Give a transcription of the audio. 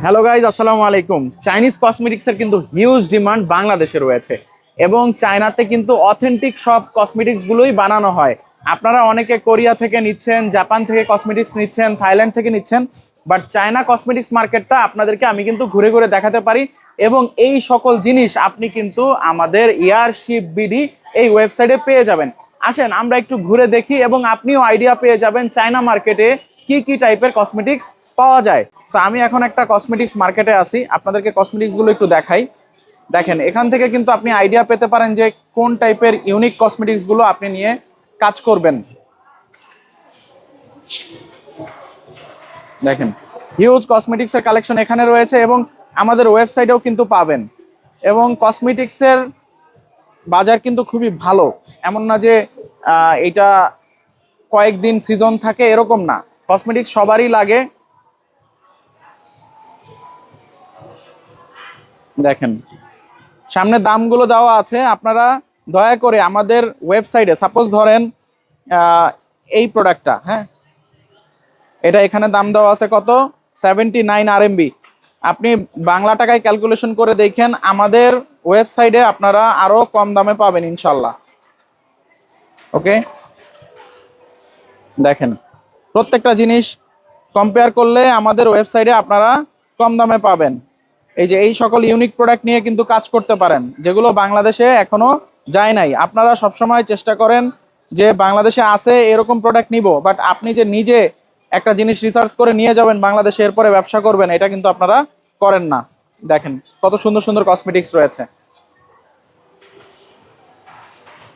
Hello guys, আসসালামু আলাইকুম। Chinese কসমেটিক্সের কিন্তু হিউজ ডিমান্ড বাংলাদেশে রয়েছে এবং চায়নাতে কিন্তু অথেন্টিক সব কসমেটিক্সগুলোই বানানো হয়। আপনারা অনেকে কোরিয়া থেকে নিচ্ছেন, জাপান থেকে কসমেটিক্স নিচ্ছেন, থাইল্যান্ড থেকে নিচ্ছেন, বাট চায়না কসমেটিক্স মার্কেটটা আপনাদেরকে আমি কিন্তু ঘুরে ঘুরে দেখাতে পারি এবং এই সকল জিনিস আপনি কিন্তু আমাদের এয়ারশিপ বিডি এই ওয়েবসাইটে পেয়ে যাবেন। আসেন আমরা একটু ঘুরে দেখি এবং আপনিও আইডিয়া পেয়ে যাবেন চায়না মার্কেটে কি কি টাইপের কসমেটিক্স পাওয়া যায়। সো আমি এখন একটা কসমেটিক্স মার্কেটে আছি, আপনাদেরকে কসমেটিক্সগুলো একটু দেখাই। দেখেন, এখান থেকে কিন্তু আপনি আইডিয়া পেতে পারেন যে কোন টাইপের ইউনিক কসমেটিক্সগুলো আপনি নিয়ে কাজ করবেন। দেখেন, হিউজ কসমেটিক্সের কালেকশন এখানে রয়েছে এবং আমাদের ওয়েবসাইটেও কিন্তু পাবেন। এবং কসমেটিক্সের বাজার কিন্তু খুবই ভালো, এমন না যে এটা কয়েকদিন সিজন থাকে এরকম না, কসমেটিক্স সবারই লাগে। দেখেন, সামনে দামগুলো দেওয়া আছে, আপনারা দয়া করে আমাদের ওয়েবসাইটে সাপোজ ধরেন এই প্রোডাক্টটা, হ্যাঁ, এটা এখানে দাম দেওয়া আছে কত, 79 RMB। আপনি বাংলা টাকায় ক্যালকুলেশন করে দেখেন, আমাদের ওয়েবসাইটে আপনারা আরো কম দামে পাবেন ইনশাল্লাহ। ওকে, দেখেন প্রত্যেকটা জিনিস কম্পেয়ার করলে আমাদের ওয়েবসাইটে আপনারা কম দামে পাবেন। এই যে এই সকল ইউনিক প্রোডাক্ট নিয়ে কিন্তু কাজ করতে পারেন, যেগুলো বাংলাদেশে এখনো যায় নাই। আপনারা সবসময় চেষ্টা করেন যে বাংলাদেশে আছে এরকম প্রোডাক্ট নিব, বাট আপনি যে নিজে একটা জিনিস রিসার্চ করে নিয়ে যাবেন বাংলাদেশে, এরপরে ব্যবসা করবেন, এটা কিন্তু আপনারা করেন না। দেখেন কত সুন্দর সুন্দর কসমেটিক্স রয়েছে।